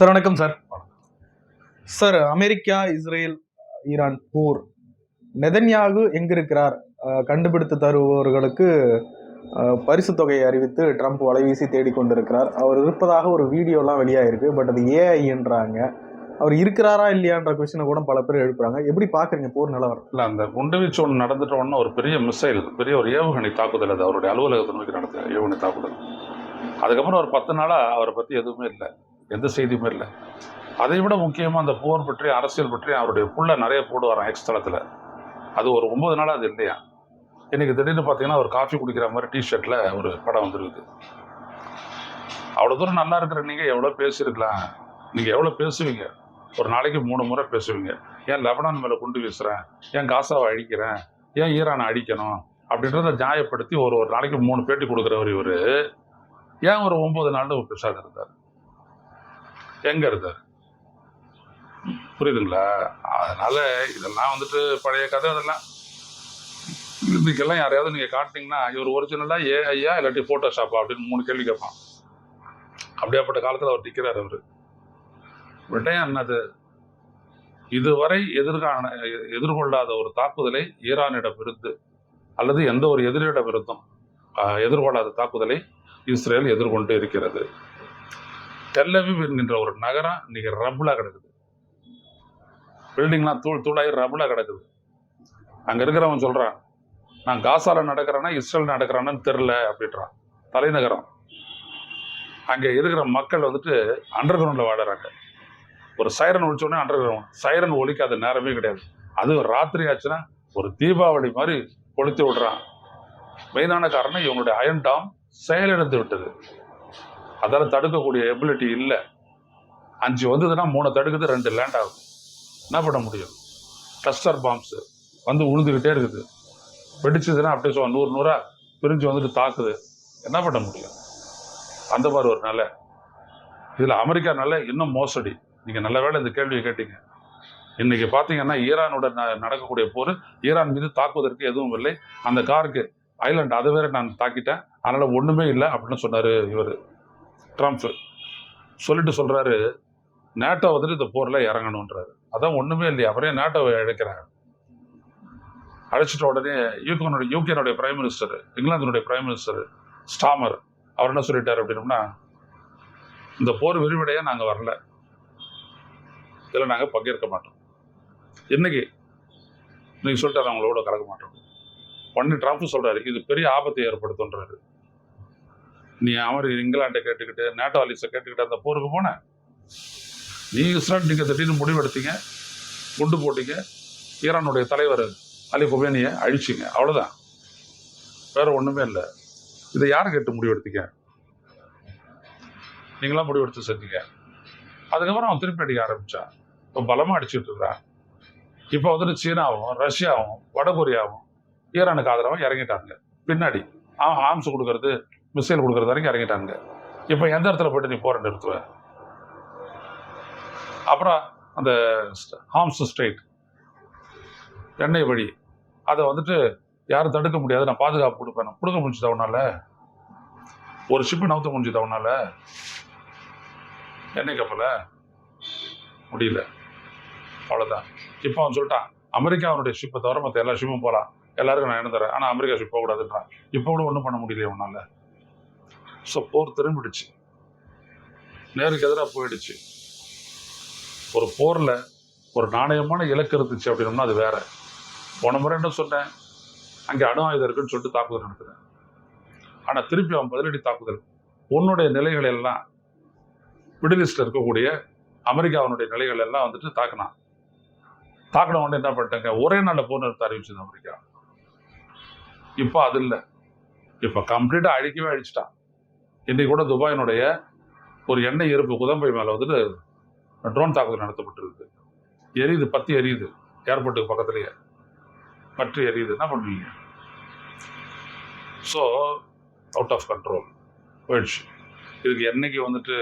Sir வணக்கம் sir. Sir, America, Israel, Iran போர். Netanyahu எங்க இருக்கிறார்? கண்டுபிடித்து தருபவர்களுக்கு பரிசு தொகையை அறிவித்து ட்ரம்ப் வலைவீசி தேடிக்கொண்டிருக்கிறார். அவர் இருப்பதாக ஒரு வீடியோலாம் வெளியாயிருக்கு. பட் அது ஏஐன்றாங்க. அவர் இருக்கிறாரா இல்லையான்ற கொஸ்டினை கூட பல பேர் எழுப்புறாங்க. எப்படி பாக்குறீங்க போர் நிலவரம்? இல்லை, அந்த குண்டுவீச்சு ஒன்று நடந்துட்டோன்னா ஒரு பெரிய மிசைல், பெரிய ஒரு ஏவுகணை தாக்குதல். அது அவருடைய அலுவலகத்தை நோக்கி நடந்த ஏவுகணை தாக்குதல். அதுக்கப்புறம் ஒரு 10 நாளாக அவரை பற்றி எதுவுமே இல்லை, எந்த செய்தியுமே இல்லை. அதை விட முக்கியமாக அந்த போர் பற்றி, அரசியல் பற்றி அவருடைய புள்ள நிறைய போடுவாராம் எக்ஸ் தளத்தில். அது ஒரு 9 நாளாக அது இல்லையா. இன்றைக்கி திடீர்னு பார்த்தீங்கன்னா ஒரு காஃபி குடிக்கிற மாதிரி டிஷர்ட்டில் ஒரு படம் வந்துருக்குது. அவ்வளோ தூரம் நல்லா இருக்கிற நீங்கள் எவ்வளோ பேசியிருக்கலாம். நீங்கள் எவ்வளோ பேசுவீங்க? ஒரு நாளைக்கு 3 முறை பேசுவீங்க. ஏன் லெபனான் மேலே குண்டு வீசுகிறேன், ஏன் காசாவை அழிக்கிறேன், ஏன் ஈரானை அடிக்கணும் அப்படின்றத நியாயப்படுத்தி ஒரு நாளைக்கு 3 பேட்டி கொடுக்குறவர் இவர் ஏன் ஒரு 9 நாளில் ஒரு பேசாத இருந்தார்? எங்கே இருந்தார்? புரியுதுங்களா? அதனால இதெல்லாம் வந்துட்டு பழைய கதை. அதெல்லாம் இதுக்கெல்லாம் யாரையாவது நீங்கள் காட்டினீங்கன்னா இவர் ஒரிஜினலாக ஏஐயா இல்லாட்டி ஃபோட்டோஷாப்பா அப்படின்னு 3 கேள்வி கேட்பான். அப்படியாப்பட்ட காலத்தில் அவர் நிற்கிறார். அவர் விட்டேன் என்னது, இதுவரை எதிர்கொள்ளாத ஒரு தாக்குதலை ஈரானிடமிருந்து அல்லது எந்த ஒரு எதிரிடமிருந்தும் எதிர்கொள்ளாத தாக்குதலை இஸ்ரேல் எதிர்கொண்டு இருக்கிறது. டெல் அவீவ் என்கின்ற ஒரு நகரம் இன்னைக்கு ரபுலா கிடக்குது. பில்டிங்லாம் தூளாகி ரபுலா கிடக்குது. அங்கே இருக்கிறவன் சொல்கிறான், நான் காசால நடக்கிறேன்னா இஸ்ரேல் நடக்கிறான்னு தெரில அப்படின்றான். தலைநகரம். அங்கே இருக்கிற மக்கள் வந்துட்டு அண்டர் கிரவுண்டில் வாடுறாங்க. ஒரு சைரன் ஒழிச்சோடனே அண்டர் கிரவுண்ட். சைரன் ஒழிக்காத நேரமே கிடையாது. அது ராத்திரி ஆச்சுன்னா ஒரு தீபாவளி மாதிரி கொளுத்தி விடுறான். மெயினான காரணம் இவங்களுடைய அயன் டாம் செயலிழந்து விட்டது. அதால் தடுக்கக்கூடிய எபிலிட்டி இல்லை. 5 வந்ததுன்னா 3 தடுக்குது, 2 லேண்ட் ஆகுது. என்ன பண்ண முடியும்? கிளஸ்டர் பாம்ஸு வந்து உழுதுகிட்டே இருக்குது. வெடிச்சதுன்னா அப்படியே 100 பிரிஞ்சு வந்துட்டு தாக்குது. என்ன பண்ண முடியும்? அந்த மாதிரி ஒரு நிலை. இதில் அமெரிக்கா நிலை இன்னும் மோசடி. நீங்கள் நல்ல வேளை இந்த கேள்வியை கேட்டீங்க. இன்னைக்கு பார்த்தீங்கன்னா ஈரானுடன் நடக்கக்கூடிய போர், ஈரான் மீது தாக்குவதற்கு எதுவும் இல்லை. அந்த காருக்கு ஐலண்ட் அதை வேற நான் தாக்கிட்டேன், அதனால் ஒன்றுமே இல்லை அப்படின்னு சொன்னார் இவர் ட்ரம்ப். சொல்லிட்டு சொல்கிறாரு, நேட்டோ வந்துட்டு இந்த போரில் இறங்கணுன்றாரு. அதான் ஒன்றுமே இல்லையா, அப்புறம் நேட்டோவை அழைக்கிறாங்க. அழைச்சிட்ட உடனே யூகேனுடைய பிரைம் மினிஸ்டர், இங்கிலாந்தினுடைய பிரைம் மினிஸ்டர் ஸ்டாமர், அவர் என்ன சொல்லிட்டார் அப்படின்னோம்னா, இந்த போர் விரிவடைய நாங்கள் வரல, இதில் நாங்கள் பங்கேற்க மாட்டோம். இன்னைக்கு சொல்லிட்டாரு, அவங்களோட கலக்க மாட்டோம். உடனே ட்ரம்ப் சொல்கிறாரு, இது பெரிய ஆபத்தை ஏற்படுத்துன்றாரு. நீ இங்கிலாண்டை கேட்டுக்கிட்டு நேட்டோ அலிஸை கேட்டுக்கிட்டு அந்த போருக்கு போன, நீ இஸ்ரேல் நீங்கள் திடீர்னு முடிவெடுத்தீங்க, குண்டு போட்டீங்க, ஈரானுடைய தலைவர் அலி கொமேனியை அழிச்சிங்க, அவ்வளோதான், வேற ஒன்றுமே இல்லை. இதை யாரை கேட்டு முடிவெடுத்தீங்க? நீங்களாம் முடிவெடுத்து செஞ்சீங்க. அதுக்கப்புறம் அவன் திருப்பி அடிக்க ஆரம்பித்தான். இப்போ பலமாக அடிச்சுட்டு இருக்கிறான். இப்போ வந்துட்டு சீனாவும் ரஷ்யாவும் வடகொரியாவும் ஈரானுக்கு ஆதரவாக இறங்கிட்டாங்க. பின்னாடி ஆர்ம்ஸ் கொடுக்கறது, மிசைல் கொடுக்கறது வரைக்கும் இறங்கிட்டாங்க. இப்போ எந்த இடத்துல போய்ட்டு நீ போற நிறுத்துவ? அப்புறம் அந்த ஹார்ம்ஸ் ஸ்ட்ரெயிட் எண்ணெய் வழி, அதை வந்துட்டு யாரும் தடுக்க முடியாது, நான் பாதுகாப்பு கொடுப்பேன். கொடுக்க முடிஞ்சுது அவனால? ஒரு ஷிப்பு நவுத்த முடிஞ்சுது அவனால? எண்ணெய் கப்பலை முடியல, அவ்வளோதான். இப்போ அவன் சொல்லிட்டான், அமெரிக்காவுடைய ஷிப்பை தவிர மற்ற எல்லா ஷிப்பும் போகலாம், எல்லாருக்கும் நான் என்ன தரேன், ஆனால் அமெரிக்கா ஷிப் போகக்கூடாதுன்றான். இப்போ கூட ஒன்றும் பண்ண முடியல அவனால. ஸோ போர் திரும்பிடுச்சு, நேருக்கு எதிராக போயிடுச்சு. ஒரு போரில் ஒரு நாணயமான இலக்கு இருந்துச்சு அப்படின்னோம்னா அது வேற. போன முறை என்ன சொன்னேன், அங்கே அணு ஆயுதம் இருக்குன்னு சொல்லிட்டு தாக்குதல் நடத்துறேன். ஆனால் திருப்பி அவன் பதிலடி தாக்குதல். உன்னுடைய நிலைகள் எல்லாம், மிடில் ஈஸ்டில் இருக்கக்கூடிய அமெரிக்காவினுடைய நிலைகள் எல்லாம் வந்துட்டு தாக்கினான். தாக்கின உடனே என்ன பண்ணிட்டாங்க, ஒரே நாளில் போர் நிறுத்த அறிவிச்சது அமெரிக்கா. இப்போ அது இல்லை, இப்போ கம்ப்ளீட்டாக அழிக்கவே அழிச்சிட்டான். இன்னைக்கு கூட துபாயினுடைய ஒரு எண்ணெய் இருப்பு குதம்பை மேலே வந்துட்டு ட்ரோன் தாக்குதல் நடத்தப்பட்டிருக்கு. எரியுது, பற்றி எரியுது, ஏர்போர்ட்டுக்கு பக்கத்துலேயே பற்றி எரியுது. என்ன பண்ணுவீங்க? ஸோ அவுட் ஆஃப் கண்ட்ரோல் போயிடுச்சு. இதுக்கு என்னைக்கு வந்துட்டு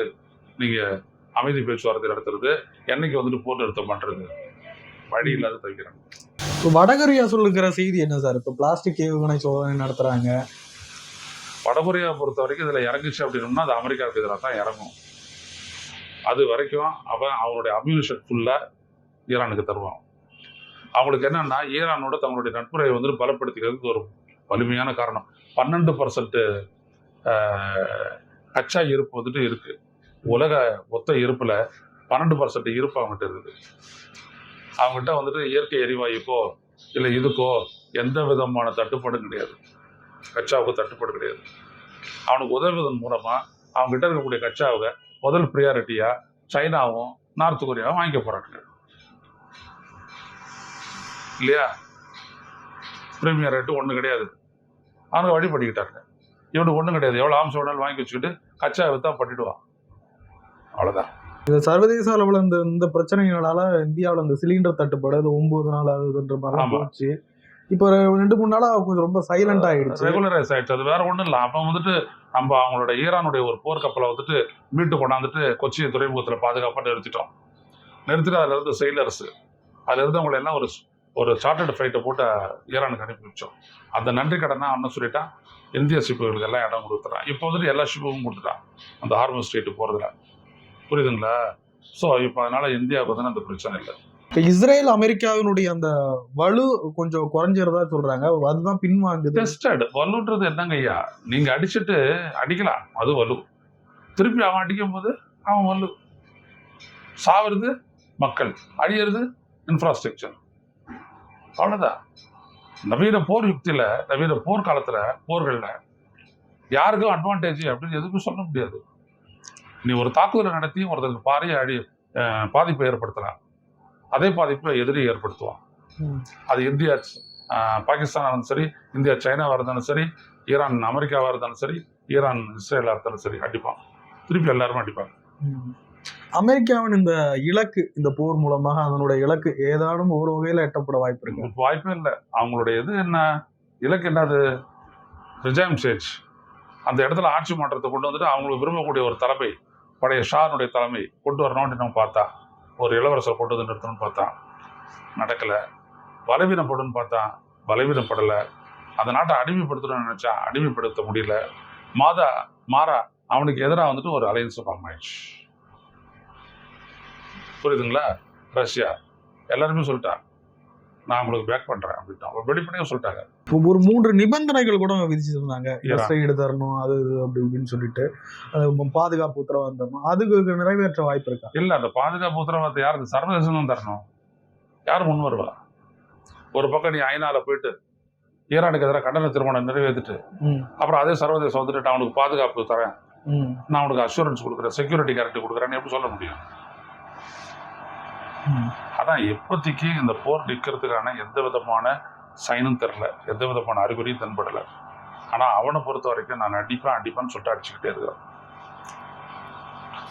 நீங்கள் அமைதி பேச்சுவார்த்தை நடத்துறது, என்னைக்கு வந்துட்டு போர் நிறுத்தம் பண்ணுறது, வழி இல்லாத தவிக்கிறாங்க. இப்போ வடகொரியா சொல்லுகிற செய்தி என்ன சார்? இப்போ பிளாஸ்டிக் ஏவுகணை சோதனை நடத்துகிறாங்க. வடகொரியா பொறுத்த வரைக்கும் இதில் இறங்குச்சு அப்படின்னோம்னா அது அமெரிக்காவுக்கு எதிராக தான் இறங்கும். அது வரைக்கும் அவனுடைய அம்யூனிஷன் ஃபுல்லாக ஈரானுக்கு தருவான். அவங்களுக்கு என்னன்னா ஈரானோட தங்களுடைய நட்புறவை வந்து பலப்படுத்திக்கிறதுக்கு ஒரு வலிமையான காரணம் 12% கச்சா இருப்பு வந்துட்டு இருக்கு. உலக மொத்த இருப்புல 12% இருப்பு அவங்ககிட்ட இருக்குது. அவங்ககிட்ட வந்துட்டு இயற்கை எரிவாயுக்கோ இல்லை இதுக்கோ எந்த விதமான தட்டுப்பாடும் கிடையாது. கச்சாவுக்கு தட்டுப்பாடு கிடையாது. அவனுக்கு உதவுவதன் மூலமா அவங்ககிட்ட இருக்கக்கூடிய கச்சாவை முதல் ப்ரியாரிட்டியா சைனாவும் நார்த் கொரியாவும் வாங்கிக்க போறாங்க இல்லையா? பிரீமியர் ரேட்டு ஒன்றும் கிடையாது. அவங்க வழி பண்ணிக்கிட்டாங்க. இவனுக்கு ஒன்றும் கிடையாது. எவ்வளோ ஆம்சம் வேணாலும் வாங்கி வச்சுக்கிட்டு கச்சா வித்தா பண்ணிடுவான். அவ்வளோதான். இது சர்வதேச அளவில் இந்த பிரச்சனைகளால இந்தியாவில் இந்த சிலிண்டர் தட்டுப்பாடு அது 9 நாள் ஆகுதுன்ற மாதிரி போச்சு. இப்போ 2-3 நாளா கொஞ்சம் ரொம்ப சைலண்ட் ஆயிடுச்சு, ரெகுலரைஸ் ஆயிடுச்சு. அது வேற ஒன்றும் இல்லை. அப்போ வந்துட்டு நம்ம அவங்களோட ஈரானுடைய ஒரு போர்க்கப்பலை வந்துட்டு மீட்டு கொண்டாந்துட்டு கொச்சி துறைமுகத்தில் பாதுகாப்பாக நிறுத்திட்டு அதில் இருந்து செயலர்ஸ் அதில் இருந்து அவங்களை எல்லாம் ஒரு சார்ட்டர்டு ஃப்ளைட்டை போட்டு ஈரானுக்கு அனுப்பி வச்சோம். அந்த நன்றி கடனா அவனு சொல்லிட்டான். இந்திய ஷிப்புகளுக்கு எல்லாம் இடம் கொடுத்துட்டான். இப்போ வந்துட்டு எல்லா ஷிப்புக்கும் கொடுத்துட்டான் அந்த ஹார்மஸ் ஸ்ட்ரெயிட் போகிறதுல. புரியுதுங்களா? ஸோ இப்போ அதனால இந்தியாவுக்கு வந்து அந்த பிரச்சனை இல்லை. இப்போ இஸ்ரேல் அமெரிக்காவினுடைய அந்த வலு கொஞ்சம் குறைஞ்சிறதா சொல்றாங்க. அதுதான் பின்வாங்குது. டெஸ்டட் வலுன்றது என்னங்க ஐயா? நீங்க அடிச்சுட்டு அடிக்கலாம், அது வலு. திருப்பி அவன் அடிக்கும் போது அவன் வலு. சாவுறது மக்கள், அழியிறது இன்ஃப்ராஸ்ட்ரக்சர். அவ்வளோதான். நவீன போர் யுக்தியில், நவீன போர்க்காலத்தில், போர்களில் யாருக்கும் அட்வான்டேஜ் அப்படின்னு எதுக்கும் சொல்ல முடியாது. நீ ஒரு தாக்குதலை நடத்தி ஒருத்தருக்கு பாதிப்பை ஏற்படுத்தலாம். அதே பாதிப்பை எதிரி ஏற்படுத்துவான். அது இந்தியா பாகிஸ்தானாக இருந்தாலும் சரி, இந்தியா சைனாவாக இருந்தாலும் சரி, ஈரான் அமெரிக்காவாக இருந்தாலும் சரி, ஈரான் இஸ்ரேலாக இருந்தாலும் சரி, அடிப்பான். திருப்பி எல்லாருமே அடிப்பாங்க. அமெரிக்காவின் இந்த இலக்கு, இந்த போர் மூலமாக அதனுடைய இலக்கு ஏதானும் ஒரு வகையில் எட்டப்பட வாய்ப்பு இருக்கு? வாய்ப்பே இல்லை. அவங்களுடைய இது என்ன இலக்கு? என்னது? Regime change. அந்த இடத்துல ஆட்சி மாற்றத்தை கொண்டு வந்துட்டு அவங்களுக்கு விரும்பக்கூடிய ஒரு தலைமை, பழைய ஷானுடைய தலைமை கொண்டு வரணும்னு நம்ம பார்த்தா, ஒரு இளவரசர் கொண்டு வந்து நிறுத்தணும்னு பார்த்தா நடக்கலை. பலவீனப்படுன்னு பார்த்தா பலவீனப்படலை. அந்த நாட்டை அடிமைப்படுத்தணும்னு நினைச்சா அடிமைப்படுத்த முடியல. மாறா அவனுக்கு எதிராக வந்துட்டு ஒரு அலையன்ஸ் ஃபார்ம் ஆயிடுச்சு. புரியுதுங்களா? ரஷ்யா எல்லாருமே சொல்லிட்டாங்க, நான் உங்களுக்கு பேக் பண்றேன் அப்படின்ட்டு வெளிப்படையாக சொல்லிட்டாங்க. ஒரு 3 நிபந்தனைகள் கூட விதிச்சிருந்தாங்க. ஈடு தரணும், அது அப்படி இப்படின்னு சொல்லிட்டு பாதுகாப்பு உத்தரவாதம் தரணும். அதுக்கு நிறைவேற்ற வாய்ப்பு இருக்கா? இல்ல, அந்த பாதுகாப்பு உத்தரவாதத்தை யாருக்கு? சர்வதேசம் தான் தரணும். யார் முன் வருவா? ஒரு பக்கம் நீ ஐநால போயிட்டு ஈரானுக்கு எதிராக கண்டன தீர்மானம் நிறைவேற்றிட்டு அப்புறம் அதே சர்வதேசம் வந்துட்டு அவனுக்கு பாதுகாப்பு தரேன், நான் அவனுக்கு அஷூரன்ஸ் கொடுக்குறேன், செக்யூரிட்டி கேரண்டி கொடுக்குறேன்னு எப்படி சொல்ல முடியும்? அதான் இப்போதைக்கு இந்த போர் நிற்கிறதுக்கான எந்த விதமான சைனும் தெரில, எந்த விதமான அறிகுறியும் தென்படலை. ஆனால் அவனை பொறுத்த வரைக்கும் நான் அடிப்பான்னு சொல்லிட்டு அடிச்சுக்கிட்டே இருக்கிறான்.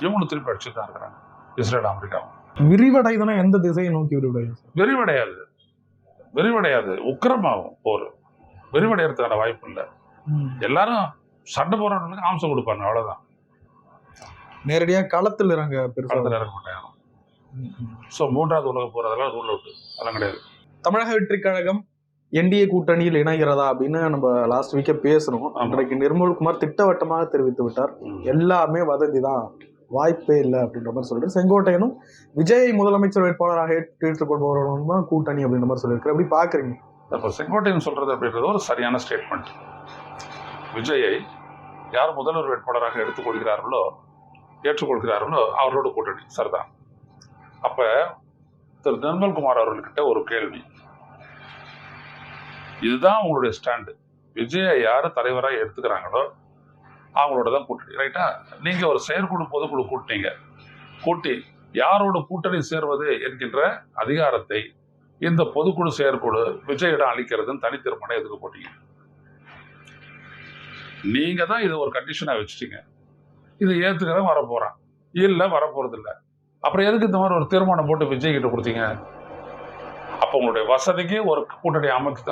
இவங்களும் திருப்பி அடிச்சுட்டு தான் இருக்கிறாங்க. இஸ்ரேல் அமெரிக்காவும் விரிவடைதுன்னா எந்த திசையை நோக்கி விரிவடையாது, உக்கிரமாகும் போர். விரிவடைகிறதுக்கான வாய்ப்பு இல்லை. எல்லாரும் சண்டை போடுறவங்களுக்கு ஆம்சம் கொடுப்பாங்க, அவ்வளவுதான். நேரடியாக களத்தில் இறங்க மாட்டாங்க. ஸோ 3வது உலக போர் அதெல்லாம் ரூல் அவுட், அதெல்லாம் கிடையாது. தமிழக வெற்றிக் கழகம் என்டிஏ கூட்டணியில் இணைகிறதா அப்படின்னு நம்ம லாஸ்ட் வீக்கே பேசணும். அன்றைக்கு நிர்மல்குமார் திட்டவட்டமாக தெரிவித்து விட்டார், எல்லாமே வதந்தி தான், வாய்ப்பே இல்லை அப்படின்ற மாதிரி சொல்லிட்டு. செங்கோட்டையனும் விஜய் முதலமைச்சர் வேட்பாளராக ஏற்றுக்கொள்பவர்களும் தான் கூட்டணி அப்படின்ற மாதிரி சொல்லியிருக்காரு. எப்படி பாக்குறீங்க? அப்போ செங்கோட்டையன் சொல்றது அப்படின்றது ஒரு சரியான ஸ்டேட்மெண்ட். விஜயை யார் முதல்வர் வேட்பாளராக ஏற்றுக்கொள்கிறார்களோ அவரோட கூட்டணி சரிதான். அப்ப திரு நிர்மல்குமார் அவர்கள்கிட்ட ஒரு கேள்வி, இதுதான் உங்களுடைய ஸ்டாண்டு, விஜயை யாரு தலைவராக எடுத்துக்கிறாங்களோ அவங்களோட தான் கூட்டணி, ரைட்டா? நீங்க ஒரு செயற்குழு பொதுக்குழு கூட்டி யாரோட கூட்டணி சேர்வது என்கின்ற அதிகாரத்தை இந்த பொதுக்குழு செயற்குழு விஜயிடம் அளிக்கிறதுன்னு தனி தீர்மானம் எதுக்கு போட்டீங்க? நீங்க தான் இது ஒரு கண்டிஷனா வச்சுட்டீங்க. இது ஏத்துக்கிறவன் வரப்போறான், இல்ல வரப்போறது இல்லை. அப்புறம் எதுக்கு இந்த மாதிரி ஒரு தீர்மானம் போட்டு விஜய் கிட்ட கொடுத்தீங்க? அப்போ உங்களுடைய வசதிக்கு ஒரு கூட்டணி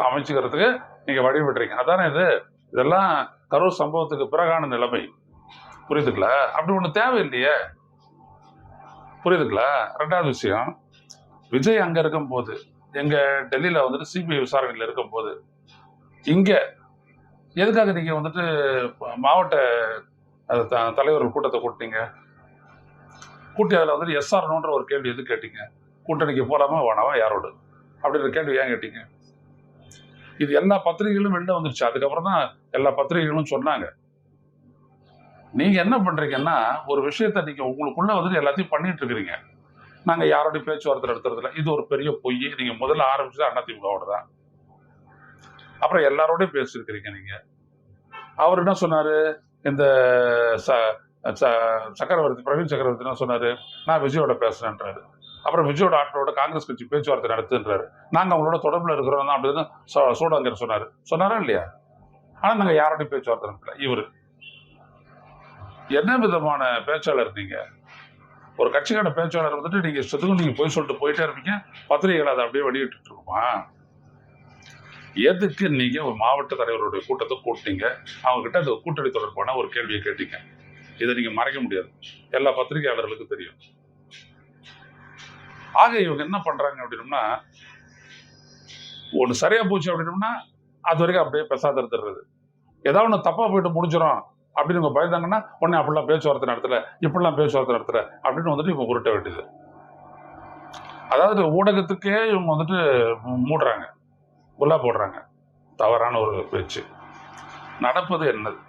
அமைச்சுக்கிறதுக்கு நீங்க வழிவிடுறீங்க, அதானே இது? இதெல்லாம் கரூர் சம்பவத்துக்கு பிறகான நிலைமை. புரியுதுங்களா? அப்படி ஒண்ணு தேவையில்லையே. புரியுதுங்களா? 2வது விஷயம், விஜய் அங்க இருக்கும் போது, எங்க டெல்லியில வந்துட்டு சிபிஐ விசாரணையில் இருக்கும் போது, இங்க எதுக்காக நீங்க வந்துட்டு மாவட்ட தலைவர்கள் கூட்டத்தை கூட்டினீங்க? கூட்டி அதில் வந்துட்டு எஸ்ஆர்னோன்ற ஒரு கேள்வி எது கேட்டீங்க? கூட்டணிக்கு போகலாமா வேணாமா யாரோடு அப்படின்ற கேள்வி ஏன் கேட்டீங்க? இது எல்லா பத்திரிகைகளும் வெளில வந்துருச்சு. அதுக்கப்புறம் தான் எல்லா பத்திரிகைகளும் சொன்னாங்க. நீங்க என்ன பண்றீங்கன்னா, ஒரு விஷயத்த நீங்க உங்களுக்குள்ள வந்துட்டு எல்லாத்தையும் பண்ணிட்டு இருக்கிறீங்க. நாங்க யாரோடையும் பேச்சுவார்த்தை நடத்துறதில்ல. இது ஒரு பெரிய பொய். நீங்க முதல்ல ஆரம்பிச்சது அதிமுகவோட தான். அப்புறம் எல்லாரோடையும் பேசியிருக்கிறீங்க நீங்க. அவர் என்ன சொன்னாரு? இந்த சக்கரவர்த்தி பிரவீன் சக்கரவர்த்தி என்ன சொன்னாரு? நான் விஜயோட பேசுறேன்றாரு. அப்புறம் விஜயோட ஆட்களோட காங்கிரஸ் கட்சி பேச்சுவார்த்தை நடத்துன்றாரு. நாங்க அவங்களோட தொடர்புல இருக்கிறோம் தான் அப்படின்னு சூடாங்கர் சொன்னாரா இல்லையா? ஆனா நாங்க யாரோடையும் பேச்சுவார்த்தை நடத்தல. இவரு என்ன விதமான பேச்சாளர் நீங்க? ஒரு கட்சிக்கான பேச்சாளர் வந்துட்டு நீங்க இஷ்டத்துக்கும் நீங்க போய் சொல்லிட்டு போயிட்டே இருப்பீங்க. பத்திரிகைகள் அதை அப்படியே வெளியிட்டு இருக்குமா? எதுக்கு நீங்க ஒரு மாவட்ட தலைவருடைய கூட்டத்தை கூட்டினீங்க? அவங்க கிட்ட அந்த கூட்டணி தொடர்பான ஒரு கேள்வியை கேட்டீங்க. இதை நீங்க மறைக்க முடியாது. எல்லா பத்திரிகையாளர்களுக்கும் தெரியும். ஆக இவங்க என்ன பண்றாங்க அப்படின்னோம்னா, ஒண்ணு சரியா போச்சு அப்படின்னோம்னா அது வரைக்கும் அப்படியே பெசாத இருந்துடுறது. ஏதாவது ஒண்ணு தப்பா போயிட்டு முடிஞ்சிடும் அப்படின்னு இவங்க பயந்தாங்கன்னா உடனே அப்படிலாம் பேச்சுவார்த்தை நடத்தல, இப்படிலாம் பேச்சுவார்த்தை நடத்தல அப்படின்னு வந்துட்டு இவங்க உருட்ட வேண்டியது. அதாவது ஊடகத்துக்கே இவங்க வந்துட்டு மூடுறாங்க, குல்லா போடுறாங்க. தவறான ஒரு பேச்சு. நடப்பது என்னது?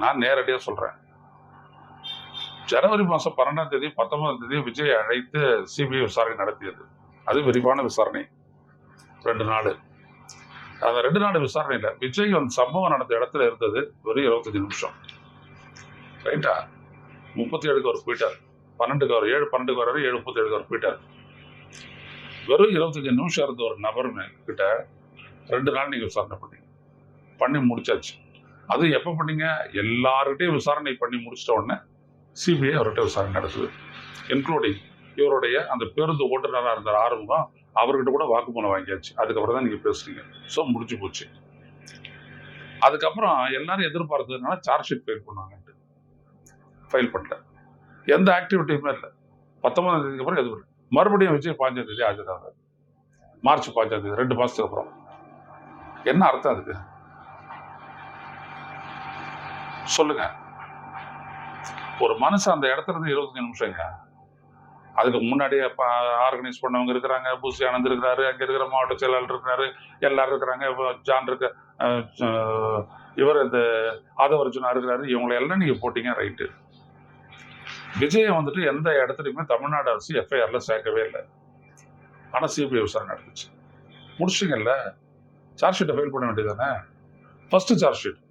நான் நேரடியாக சொல்றேன். ஜனவரி மாதம் 12ஆம் தேதி 19ஆம் தேதி விஜய் அழைத்து சிபிஐ விசாரணை நடத்தியது. அது விரிவான விசாரணை. 2 நாள். அந்த 2 நாள் விசாரணையில் விஜய் அந்த சம்பவம் நடந்த இடத்துல இருந்தது வெறும் 25 நிமிஷம். ரைட்டா? 37க்கு அவர் போயிட்டார். 12க்கு அவர் 7:12க்கு வர்றாரு, 7:37க்கு அவர் போயிட்டார். வெறும் 25 நிமிஷம் இருந்த ஒரு நபர் கிட்ட 2 நாள் நீங்க விசாரணை பண்ணி முடிச்சாச்சு. அது எப்போ பண்ணீங்க? எல்லார்கிட்டையும் விசாரணை பண்ணி முடிச்சிட்ட உடனே சிபிஐ அவர்கிட்ட விசாரணை நடக்குது. இன்க்ளூடிங் இவருடைய அந்த பேருந்து ஓட்டுநராக இருந்த ஆறுமுகம், அவர்கிட்ட கூட வாக்குமூலம் வாங்கியாச்சு. அதுக்கப்புறம் தான் நீங்க பேசுறீங்க. ஸோ முடிஞ்சு போச்சு. அதுக்கப்புறம் எல்லாரும் எதிர்பார்த்ததுனால சார்ஜ் ஷீட் ஃபைல் பண்ணுவாங்கன்ட்டு ஃபைல் பண்ணல. எந்த ஆக்டிவிட்டியுமே இல்லை. 19ஆம் தேதிக்கு அப்புறம் எதுவும் இல்லை. மறுபடியும் விஜய் 5ஆம் தேதி ஆஜராகிறார். மார்ச் 5ஆம் தேதி, 2 மாசத்துக்கு அப்புறம். என்ன அர்த்தம் அதுக்கு? சொல்லுங்க. ஒரு மனுஷன் அந்த இடத்துல இருந்து 25 நிமிஷங்க. அதுக்கு முன்னாடியே ஆர்கனைஸ் பண்ணவங்க இருக்கிறாங்க, பூசி ஆனந்த் இருக்கிறாரு, அங்க இருக்கிற மாவட்ட செயலாளர் இருக்கிறாரு, எல்லாரும் இருக்கிறாங்க, ஜான் இருக்க, இவர் இந்த ஆதவர்ஜுனா இருக்கிறாரு. இவங்களை எல்லாம் நீங்க போட்டீங்க, ரைட்டு. விஜயை வந்துட்டு எந்த இடத்துலையுமே தமிழ்நாடு அரசு எஃப்ஐஆர்ல சேர்க்கவே இல்லை. ஆனா சிபிஐ விசாரணை நடந்துச்சு. முடிச்சிங்கல்ல, சார்ஜ் ஷீட்டை ஃபைல் பண்ண வேண்டியதானே? ஃபர்ஸ்ட் சார்ஜ் ஷீட்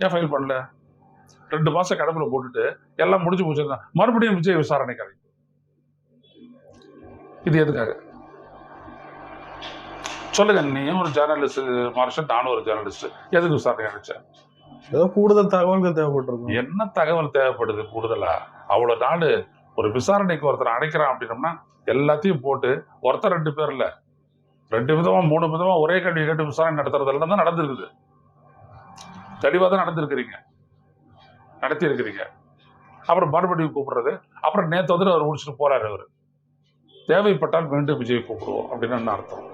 ஏன் ஃபைல் பண்ணல? 2 மாசம் கடவுளை போட்டுட்டு எல்லாம் முடிஞ்சு போச்சு. மறுபடியும் விஜய் விசாரணை கதை. இது எதுக்காக சொல்லுங்க? நீயும் ஒரு ஜேர்னலிஸ்ட் மார்ஷல், நானும் ஒரு ஜேர்னலிஸ்ட். எதுக்கு விசாரணை அடைச்சேன்? ஏதோ கூடுதல் தகவல்கள் தேவைப்பட்டிருக்கும். என்ன தகவல் தேவைப்படுது கூடுதலா? அவ்வளவு நாடு ஒரு விசாரணைக்கு ஒருத்தர் அடைக்கிறான் அப்படின்னம்னா எல்லாத்தையும் போட்டு ஒருத்தர் 2 பேர் இல்ல, 2 விதமா 3 விதமா ஒரே கேள்வி கேட்டு விசாரணை நடத்துறதெல்லாம் தான் நடந்திருக்குது. தெளிவாக தான் நடத்தி இருக்கிறீங்க. அப்புறம் மறுபடியும் கூப்பிடுறது. அப்புறம் நேற்று வந்துட்டு அவர் முடிச்சுட்டு போறாரு. அவர் தேவைப்பட்டால் மீண்டும் விஜய் கூப்பிடுவோம் அப்படின்னு என்ன அர்த்தம்?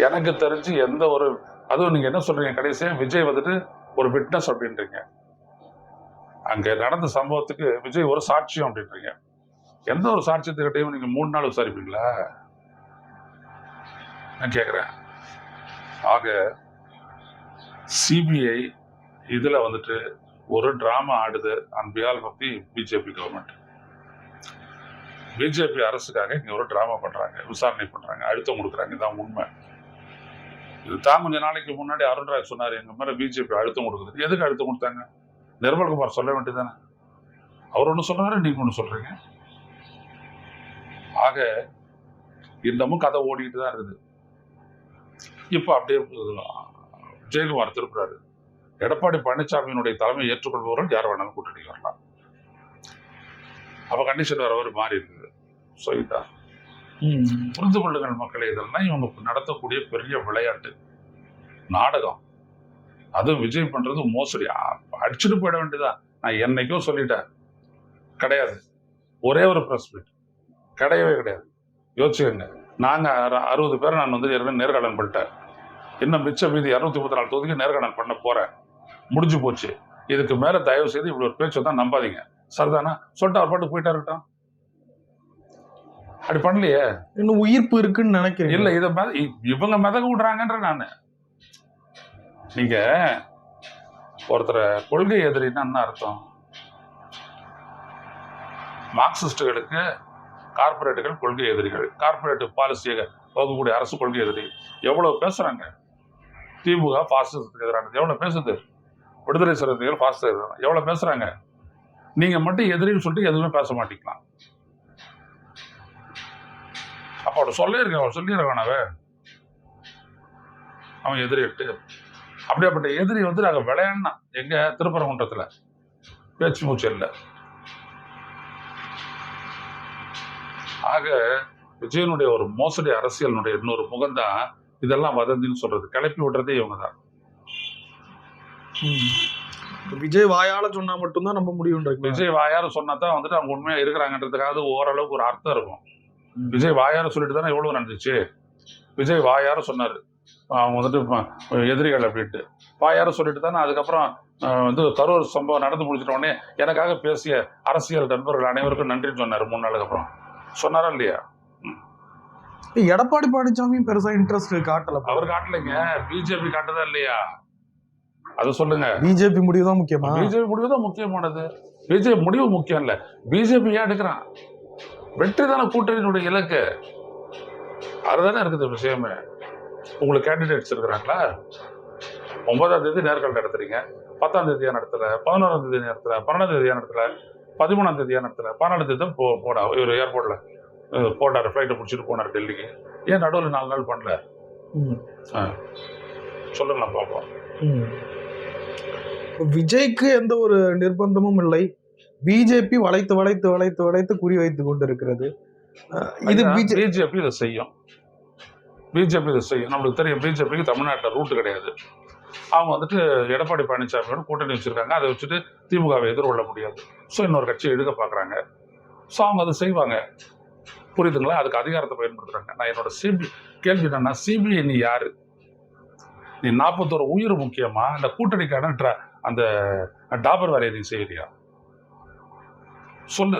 எனக்கு தெரிஞ்சு எந்த ஒரு, அதுவும் நீங்க என்ன சொல்றீங்க கடைசியா விஜய் வந்துட்டு ஒரு விட்னஸ் அப்படின்றீங்க. அங்க நடந்த சம்பவத்துக்கு விஜய் ஒரு சாட்சியம் அப்படின்றீங்க. எந்த ஒரு சாட்சியத்துக்கிட்டையும் நீங்க 3 நாள் விசாரிப்பீங்களா? நான் கேட்கிறேன். ஆக சிபிஐ இதுல வந்துட்டு ஒரு டிராமா ஆடுது ஆன் பிஹால்ஃப் of the BJP government. BJP அரசுக்காக இங்க ஒரு டிராமா பண்றாங்க, விசாரணை பண்றாங்க, அழுத்தம் கொடுக்குறாங்க. இதான் உண்மை. இதுதான் கொஞ்ச நாளைக்கு முன்னாடி அருண்ராஜ் சொன்னாரு, எங்க மேல பிஜேபி அழுத்தம் கொடுக்குது. எதுக்கு அழுத்தம் கொடுத்தாங்க? நிர்மல்குமார் சொல்ல வேண்டியதானே? அவர் ஒண்ணு சொல்றாரு, நீங்க ஒண்ணு சொல்றீங்க. ஆக இன்னமும் கதை ஓடிக்கிட்டு தான் இருக்குது. இப்ப அப்படியே ஜெயக்குமார் திருப்புறாரு. எடப்பாடி பழனிசாமியினுடைய தலைமை ஏற்றுக்கொள்பவர்கள் யார் வேணாலும் கூட்டணி வரலாம். அப்ப கண்டிஷன் வர மாறி இருக்குது. சொல்லிட்டா புரிந்து கொள்ளுங்கள் மக்களை. இதெல்லாம் இவங்க நடத்தக்கூடிய பெரிய விளையாட்டு நாடகம். அதுவும் விஜய் பண்றது மோசடி. அடிச்சுட்டு போயிட வேண்டியதான். நான் என்னைக்கும் சொல்லிட்டேன், கிடையாது. ஒரே ஒரு பிரஸ் மீட் கிடையவே கிடையாது. யோசிச்சுக்கங்க. நாங்க 60 பேர் நான் வந்து நேர்காணல் பண்ணிட்டேன். இன்னும் மிச்ச மீதி 234 தொகுதிக்கு நேர்காணல் பண்ண போறேன். முடிஞ்சு போச்சு. இதுக்கு மேல தயவு செய்து இப்படி ஒரு பேச்சு தான் நம்பாதீங்க. சரிதானா? சொல்லிட்டு அவர் பாட்டுக்கு போயிட்டா இருக்கட்டும். அப்படி பண்ணலையே. இன்னும் உயிர்ப்பு இருக்குன்னு நினைக்கிறேன். இல்ல இத இவங்க மிதக்க விடுறாங்கன்ற நானு. நீங்க ஒருத்தரை கொள்கை எதிரின்னா என்ன அர்த்தம்? மார்க்சிஸ்டுகளுக்கு கார்பரேட்டுகள் கொள்கை எதிரிகள், கார்பரேட் பாலிசியை வகுக்கக்கூடிய அரசு கொள்கை எதிரி. எவ்வளவு பேசுறாங்க? திமுக பாசிசத்துக்கு எதிரானது எவ்வளவு பேசுது? விடுதலை சிறுத்தைகள் பாசிச எவ்வளவு பேசுறாங்க? நீங்க மட்டும் எதிரின்னு சொல்லிட்டு எதுவுமே பேச மாட்டீங்களாம். அப்ப அவட சொல்லியிருக்கான் அவன் எதிரிட்டு. அப்படியாப்பட்ட எதிரி வந்து நாங்க விளையாடினா எங்க திருப்பரங்குன்றத்துல பேச்சு மூச்சு இல்லை. ஆக விஜயனுடைய ஒரு மோசடி அரசியலினுடைய இன்னொரு முகம்தான் இதெல்லாம் வதந்தின்னு சொல்றது. கிளப்பி விடுறதே இவங்க தான். விஜய் வாயால சொன்னா மட்டும்தான் நம்ப முடியும். விஜய் வாயார சொன்னாதான் வந்துட்டு அவங்க உண்மையா இருக்கிறாங்கன்றதுக்காக ஓரளவுக்கு ஒரு அர்த்தம் இருக்கும். விஜய் வாயார சொல்லிட்டு தானே எவ்வளவு நடந்துச்சு. விஜய் வாயார சொன்னாரு அவங்க வந்துட்டு எதிரிகள் அப்படின்ட்டு. வாயார சொல்லிட்டு தானே அதுக்கப்புறம் வந்து கரூர் சம்பவம் நடந்து முடிச்சிட்ட உடனே எனக்காக பேசிய அரசியல் நண்பர்கள் அனைவருக்கும் நன்றின்னு சொன்னாரு. 3 நாளுக்கு அப்புறம் சொன்னாரா இல்லையா? எடப்பாடி பழனிசாமி பெருசா இன்ட்ரெஸ்ட் காட்டல. அவர் காட்டலைங்க, பிஜேபி காட்டுதா இல்லையா? அது சொல்லுங்க. பிஜேபி முடிவு தான் முக்கியமா? பிஜேபி முடிவு தான் முக்கியமானது. பிஜேபி முடிவு முக்கியம் இல்ல, பிஜேபி ஏன் எடுக்கிறான்? வெற்றி தானே கூட்டணியினுடைய இலக்கு. அதுதானே இருக்குது விஷயமே. உங்களுக்கு கேண்டிடேட்ஸ் இருக்கிறாங்களா? 9ஆம் தேதி நேர்காணல் நடத்துறீங்க, 10ஆம் தேதியா நடத்தல, 11ஆம் தேதி நடத்தல, 12ஆம் தேதியா நடத்தல, 13ஆம் தேதியா நடத்தல, 14ஆம் தேதி தான் போடா இவர் ஏர்போர்ட்ல போட்டாரு, ஃபிளைட்டை பிடிச்சிட்டு போனார் டெல்லிக்கு. ஏன் நடுவில் 4 நாள் பண்ணல? சொல்லுங்க நான் பார்ப்போம். விஜய்க்கு எந்த ஒரு நிர்பந்தமும் இல்லை. பிஜேபி வளைத்து வளைத்து வளைத்து வளைத்து குறி வைத்துக் கொண்டிருக்கிறது. இது பிஜேபி இதை செய்யும். பிஜேபி இதை செய்யும். நம்மளுக்கு தெரியும் பிஜேபிக்கு தமிழ்நாட்டில் ரூட் கிடையாது. அவங்க வந்துட்டு எடப்பாடி பழனிசாமியோட கூட்டணி வச்சிருக்காங்க. அதை வச்சுட்டு திமுகவை எதிர்கொள்ள முடியாது. ஸோ இன்னொரு கட்சியை எடுக்க பார்க்குறாங்க. ஸோ அவங்க அதை செய்வாங்க. புரியுதுங்களா? அதுக்கு அதிகாரத்தை பயன்படுத்துறாங்க. நான் என்னோட கேள்வி என்னன்னா, சிபிஐ நீ யாரு? நீ 41 உயிர் முக்கியமா? அந்த கூட்டணிக்கான அந்த டாபர் வேலையை நீ செய்யறியா? சொல்லு.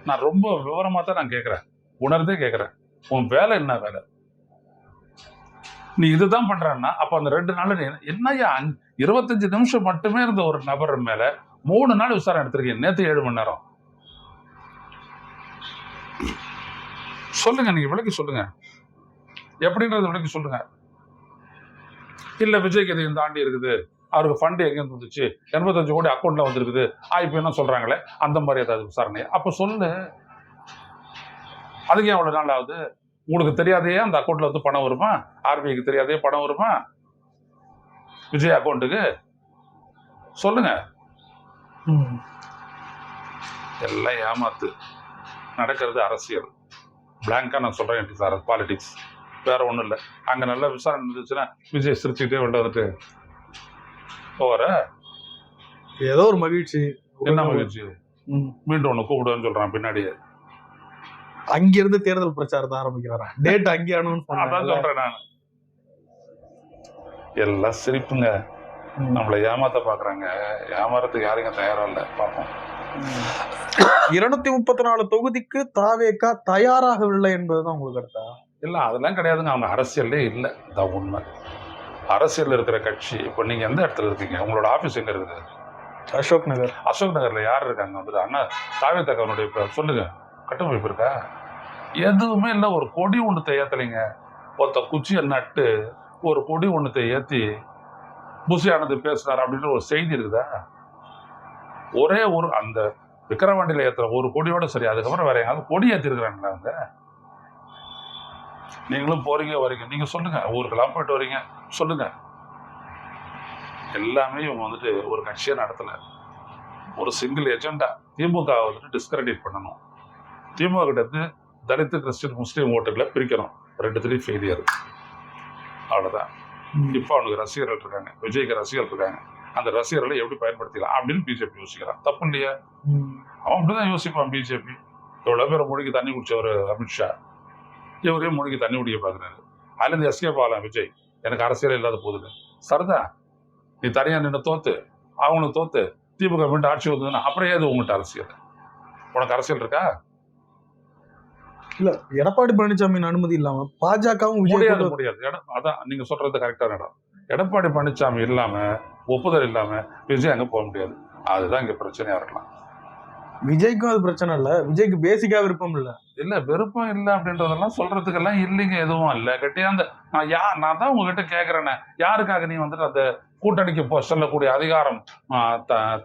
நான் ரொம்ப விவரமா தான் நான் கேட்கிறேன், உணர்ந்தே கேட்கிறேன். உன் வேலை என்ன வேலை? நீ இதுதான் பண்றன்னா அப்ப அந்த 2 நாள் என்னையா 25 நிமிஷம் மட்டுமே இருந்த ஒரு நபர் மேல 3 நாள் விசாரணை எடுத்திருக்கீங்க. நேற்று 7 மணி நேரம். சொல்லுங்க, நீங்க விளக்கி சொல்லுங்க, எப்படின்றது விளக்கி சொல்லுங்க. இல்ல விஜய்க்கு இதையும் தாண்டி இருக்குது, அவருக்கு ஃபண்ட் எங்கேருந்து வந்துச்சு, 85 கோடி அக்கௌண்ட்ல வந்துருக்குது, இப்போ என்ன சொல்றாங்களே அந்த மாதிரி ஏதாவது விசாரணை அப்ப சொல்லு. அதுக்கு எவ்வளவு நாள் ஆகுது? உங்களுக்கு தெரியாதையே அந்த அக்கௌண்ட்ல வந்து பணம் வருமா? ஆர்பிஐக்கு தெரியாதையே பணம் வருமா விஜய் அக்கௌண்ட்டுக்கு? சொல்லுங்க. எல்லாம் ஏமாத்து நடக்கிறது அரசியல். பிளாங்கா நான் சொல்றேன், பாலிடிக்ஸ் வேற ஒண்ணும் இல்லை. அங்க நல்ல விசாரணை இருந்துச்சுன்னா விஜய் சிரிச்சுக்கிட்டே உள்ள வந்துட்டு போற ஏதோ ஒரு மகிழ்ச்சி. என்ன மகிழ்ச்சி? மீண்டும் ஒண்ணு கூப்பிடுவேன்னு சொல்றான் பின்னாடியே. அங்கிருந்து தேர்தல் பிரச்சாரத்தை ஆரம்பிக்கிறாரா? டேட் அங்கே அதான் சொல்றேன் நான். எல்லாம் சிரிப்புங்க. நம்மளை ஏமாத்த பாக்குறாங்க. ஏமாறதுக்கு யாருங்க தயாரா இல்ல. பார்ப்போம். 234 தொகுதிக்கு தாவேகா தயாராகவில்லை என்பதுதான் உங்களுக்கு கருத்தா? இல்ல அதெல்லாம் கிடையாதுங்க. அவங்க அரசியல்லே இல்லை. அதான் உண்மை. அரசியல் இருக்கிற கட்சி. இப்போ நீங்க எந்த இடத்துல இருக்கீங்க? உங்களோட ஆபீஸ் எங்க இருக்குது? அசோக் நகர். அசோக் நகர்ல யார் இருக்காங்க? வந்துட்டு அண்ணா தாவேகாவுடைய சொல்லுங்க, கட்டமைப்பு இருக்கா? எதுவுமே இல்லை. ஒரு கொடி ஒண்ணுத்தை ஏத்தலைங்க. ஒருத்த குச்சியை நட்டு ஒரு கொடி ஒண்ணுத்தை ஏத்தி புசியானது பேசுறாரு அப்படின்னு ஒரு செய்தி இருக்குதா? ஒரே ஒரு அந்த விக்கிரவாண்டியில ஏத்துற ஒரு கொடியோட சரி. அதுக்கப்புறம் வேற எங்காவது கொடி ஏத்திருக்கிறாங்களா அவங்க? நீங்களும் போறீங்க வரீங்க, நீங்க சொல்லுங்க. ஊருக்கெல்லாம் போயிட்டு வரீங்க, சொல்லுங்க. எல்லாமே இவங்க வந்துட்டு ஒரு கட்சியை நடத்தல. ஒரு சிங்கிள் எஜெண்டா. திமுக வந்துட்டு டிஸ்கிரெடிட் பண்ணணும். திமுக கிட்ட இருந்து தலித்து கிறிஸ்டின் முஸ்லீம் ஓட்டுகளை பிரிக்கணும். 2 ஃபெயிலியர். அவ்வளவுதான். இப்போ அவனுக்கு ரசிகர்கள் இருக்காங்க, விஜய்க்கு ரசிகர்கள் இருக்காங்க. அந்த ரசிகர்களை எப்படி பயன்படுத்திக்கலாம் அப்படின்னு பிஜேபி யோசிக்கிறான். தப்பு இல்லையா? அவன் அப்படிதான் யோசிப்பான். பிஜேபி எவ்வளவு பேரை மொழிக்கு தண்ணி குடிச்சவர் அமித்ஷா, இவரே மொழிக்கு தண்ணி குடிக்க பாக்குறாரு. அதுல இருந்து எஸ்கேப் ஆகலாம் விஜய். எனக்கு அரசியல் இல்லாத போகுது. சரிதான், நீ தனியா நின்று தோத்து அவங்களுக்கு தோத்து திமுக மீண்டும் ஆட்சி வந்ததுன்னா அப்புறம் ஏது உங்கள்கிட்ட அரசியல்? உனக்கு அரசியல் இருக்கா? இல்ல எடப்பாடி பழனிசாமியின் அனுமதி இல்லாம பாஜகவும் முடியாது விஜய் முடியாது. அதான் நீங்க சொல்றது கரெக்டான இடம். எடப்பாடி பழனிசாமி இல்லாம, ஒப்புதல் இல்லாம விஜய் அங்க போக முடியாது. அதுதான் இங்க பிரச்சனையா இருக்கலாம். விஜய்க்கும் அது பிரச்சனை இல்ல, விஜய்க்கு பேசிக்கா விருப்பம் இல்ல. இல்ல விருப்பம் இல்லை அப்படின்றதெல்லாம் சொல்றதுக்கெல்லாம் இல்லைங்க, எதுவும் இல்லை. கட்டியா அந்த நான் தான் உங்ககிட்ட கேட்கறேனே, யாருக்காக நீ வந்துட்டு அந்த கூட்டணிக்கு செல்லக்கூடிய அதிகாரம்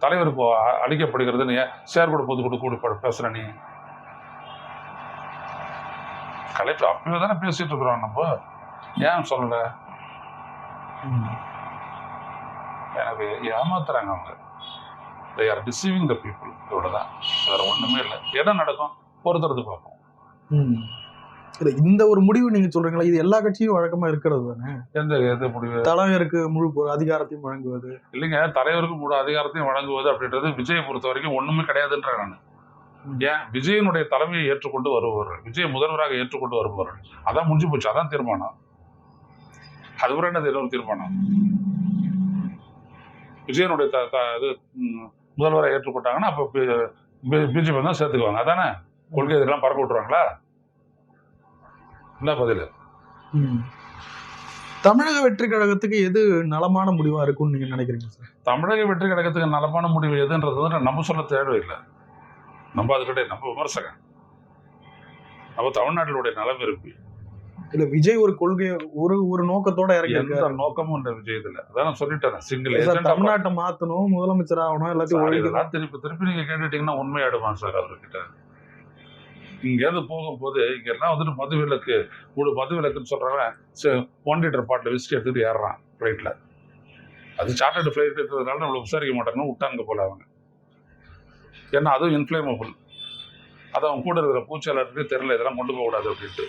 தலைவருக்கு அளிக்கப்படுகிறது? நீ செயற்கூட பொதுக்கூட கூடி பேசுற நீ கலைப்பு அப்பவே தானே பேசிட்டு இருக்கிறோம் நம்ம. ஏன் சொல்லல? எனக்கு ஏமாத்துறாங்க அவங்க. they are deceiving the people. இவ்வளவுதான், வேற ஒண்ணுமே இல்லை. என்ன நடக்கும் பொறுத்துறது பார்ப்போம். இந்த ஒரு முடிவு நீங்க சொல்றீங்களா, இது எல்லா கட்சியும் வழக்கமா இருக்கிறது தானே? எந்த முடிவு? தலைவருக்கு முழு அதிகாரத்தையும் வழங்குவது இல்லைங்க. தலைவருக்கு முழு அதிகாரத்தையும் வழங்குவது அப்படின்றது விஜயை பொறுத்த வரைக்கும் ஒண்ணுமே கிடையாதுன்ற நான். ஏன் விஜயனுடைய தலைமையை ஏற்றுக்கொண்டு வருபவர்கள், விஜய் முதல்வராக ஏற்றுக்கொண்டு வருபவர்கள், அதான் முடிஞ்சு போச்சு. அதான் தீர்மானம். அதுவரை என்னது இன்னொரு தீர்மானம்? விஜயனுடைய முதல்வராக ஏற்றுக்கொண்டாங்கன்னா அப்ப பிஜேபி தான் சேர்த்துக்குவாங்க. அதானே கொள்கை இதெல்லாம் பறக்க விட்டுருவாங்களா? என்ன பதில்? தமிழக வெற்றி கழகத்துக்கு எது நலமான முடிவா இருக்கும்னு நீங்க நினைக்கிறீங்க சார்? தமிழக வெற்றி கழகத்துக்கு நலமான முடிவு எதுன்றது நம்ம சொல்ல தேவையில்லை. நம்ம அது கிடையாது. நம்ம விமர்சகன். நம்ம தமிழ்நாட்டினுடைய நலம் விரும்பி. இல்ல விஜய் ஒரு கொள்கை ஒரு நோக்கத்தோட இறங்கி எந்த நோக்கமும் இந்த விஜய் இதுல. அதான் நான் சொல்லிட்டேன். சிங்கிள் தமிழ்நாட்டை மாத்தணும், முதலமைச்சர் ஆகணும், எல்லாத்தையும் திருப்பி நீங்க கேட்டுட்டீங்கன்னா உண்மையாடுமா சார் அவர்கிட்ட? இங்கேருந்து போகும்போது இங்க எல்லாம் வந்துட்டு மது விலக்குன்னு சொல்றவன் 1 லிட்டர் பாட்டில் விஸ்கி எடுத்துட்டு ஏறுறான் ஃபிளைட்ல. அது சார்ட்டர்டு ஃபிளைட் இருக்கிறதுனால நம்மளை விசாரிக்க மாட்டாங்க, விட்டாங்க போல அவங்க. ஏன்னா அதுவும் இன்ஃப்ளேமபிள். அது அவங்க கூட இருக்கிற பூச்சாளருக்கு தெரியல, இதெல்லாம் கொண்டு போக கூடாது அப்படின்ட்டு.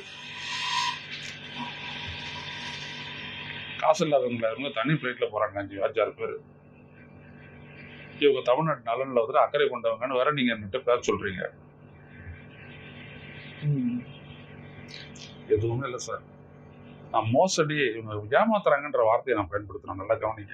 காசு இல்லாதவங்களா இவங்க தனி ஃபிளைட்ல போறாங்க 5-6 பேர். இவங்க தமிழ்நாட்டு நலனில் வந்துட்டு அக்கறை கொண்டவங்கன்னு வேற நீங்க என்கிட்ட பேர் சொல்றீங்க. எதுவுமே இல்லை சார். நான் மோசடி, இவங்க ஏமாத்துறாங்கன்ற வார்த்தையை நான் பயன்படுத்துறேன். நல்லா கவனிக்க.